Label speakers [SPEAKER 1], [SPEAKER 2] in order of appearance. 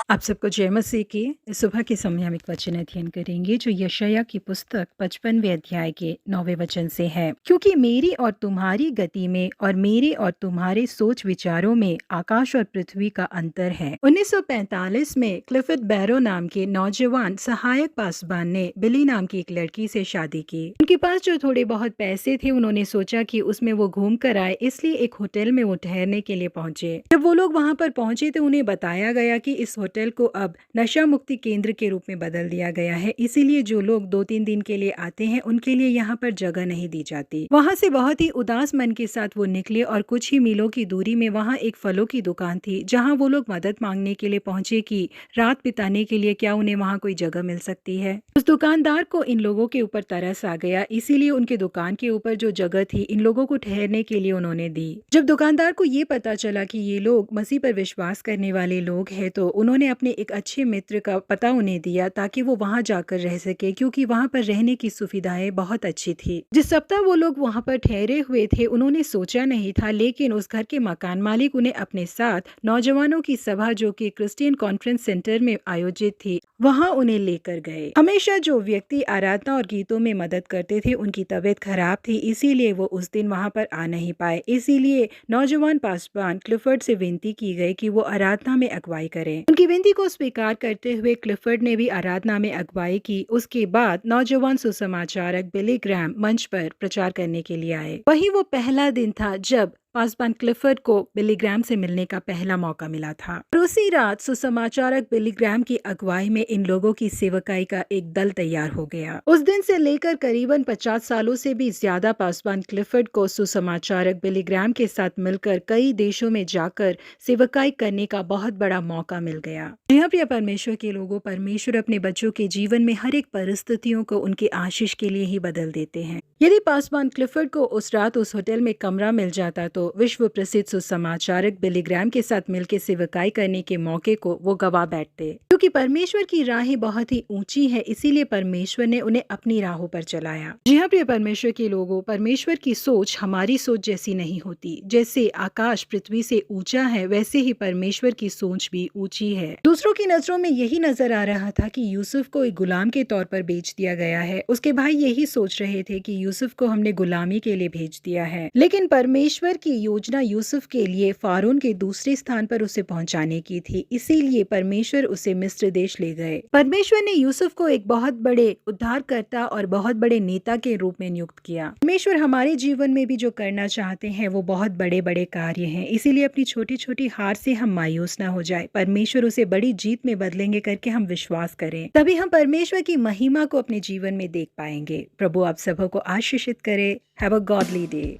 [SPEAKER 1] आप सबको जय मसीह की। इस सुबह के समय हम एक वचन अध्ययन करेंगे जो यशायाह की पुस्तक 55वें अध्याय के 9वें वचन से है। क्योंकि मेरी और तुम्हारी गति में और मेरे और तुम्हारे सोच विचारों में आकाश और पृथ्वी का अंतर है। 1945 में क्लिफर्ड बैरो नाम के नौजवान सहायक पासबान ने बिली नाम की एक लड़की से शादी की। उनके पास जो थोड़े बहुत पैसे थे, उन्होंने सोचा कि उसमें वो घूम कर आए, इसलिए एक होटल में वो ठहरने के लिए पहुंचे। जब वो लोग वहां पर पहुंचे तो उन्हें बताया गया कि इस होटल को अब नशा मुक्ति केंद्र के रूप में बदल दिया गया है, इसीलिए जो लोग 2-3 दिन के लिए आते हैं उनके लिए यहाँ पर जगह नहीं दी जाती। वहाँ से बहुत ही उदास मन के साथ वो निकले और कुछ ही मीलों की दूरी में वहाँ एक फलों की दुकान थी, जहाँ वो लोग मदद मांगने के लिए पहुंचे कि रात बिताने के लिए क्या उन्हें वहाँ कोई जगह मिल सकती है। उस दुकानदार को इन लोगों के ऊपर तरस आ गया, इसीलिए उनके दुकान के ऊपर जो जगह थी इन लोगों को ठहरने के लिए उन्होंने दी। जब दुकानदार को ये पता चला कि ये लोग मसीह पर विश्वास करने वाले लोग हैं, तो उन्होंने अपने एक अच्छे मित्र का पता उन्हें दिया ताकि वो वहां जाकर रह सके, क्योंकि वहां पर रहने की सुविधाएं बहुत अच्छी थी। जिस सप्ताह वो लोग वहां पर ठहरे हुए थे, उन्होंने सोचा नहीं था, लेकिन उस घर के मकान मालिक उन्हें अपने साथ नौजवानों की सभा जो कि क्रिश्चियन कॉन्फ्रेंस सेंटर में आयोजित थी, वहां उन्हें लेकर गए। हमेशा जो व्यक्ति आराधना और गीतों में मदद करते थे, उनकी तबीयत खराब थी, इसीलिए वो उस दिन वहां पर आ नहीं पाए। इसीलिए नौजवान पासबान क्लिफर्ड से विनती की गई कि वो आराधना में अगुवाई करें। उनकी विनती को स्वीकार करते हुए क्लिफर्ड ने भी आराधना में अगुवाई की। उसके बाद नौजवान सुसमाचारक बिली ग्रैम मंच पर प्रचार करने के लिए आए। वही वो पहला दिन था जब पासबान क्लिफर्ड को बिली ग्रैम से मिलने का पहला मौका मिला था। और उसी रात सुसमाचारक बिली ग्रैम की अगुवाई में इन लोगों की सेवकाई का एक दल तैयार हो गया। उस दिन से लेकर करीबन 50 सालों से भी ज्यादा पासबान क्लिफर्ड को सुसमाचारक बिली ग्रैम के साथ मिलकर कई देशों में जाकर सेवकाई करने का बहुत बड़ा मौका मिल गया। यहाँ प्रिय परमेश्वर के लोगों, परमेश्वर अपने बच्चों के जीवन में हर एक परिस्थितियों को उनके आशीष के लिए ही बदल देते हैं। यदि पासबान क्लिफर्ड को उस रात उस होटल में कमरा मिल जाता तो विश्व प्रसिद्ध सुसमाचारक बिली ग्रैम के साथ मिलकर सेवकाई करने के मौके को वो गवा बैठते। क्योंकि परमेश्वर की राहें बहुत ही ऊंची है, इसीलिए परमेश्वर ने उन्हें अपनी राहों पर चलाया। जी हाँ प्रिय परमेश्वर के लोगों, परमेश्वर की सोच हमारी सोच जैसी नहीं होती। जैसे आकाश पृथ्वी से ऊंचा है, वैसे ही परमेश्वर की सोच भी ऊंची है। दूसरों की नजरों में यही नजर आ रहा था कि यूसुफ को एक गुलाम के तौर पर बेच दिया गया है। उसके भाई यही सोच रहे थे कि यूसुफ को हमने गुलामी के लिए भेज दिया है, लेकिन परमेश्वर की योजना यूसुफ के लिए फारून के दूसरे स्थान पर उसे पहुंचाने की थी, इसीलिए परमेश्वर उसे मिस्र देश ले गए। परमेश्वर ने यूसुफ को एक बहुत बड़े उद्धारकर्ता और बहुत बड़े नेता के रूप में नियुक्त किया। परमेश्वर हमारे जीवन में भी जो करना चाहते हैं वो बहुत बड़े बड़े कार्य हैं, इसीलिए अपनी छोटी छोटी हार से हम मायूस ना हो जाए। परमेश्वर उसे बड़ी जीत में बदलेंगे करके हम विश्वास करें, तभी हम परमेश्वर की महिमा को अपने जीवन में देख पाएंगे। प्रभु आप सबको आशीषित करे। Have a godly day.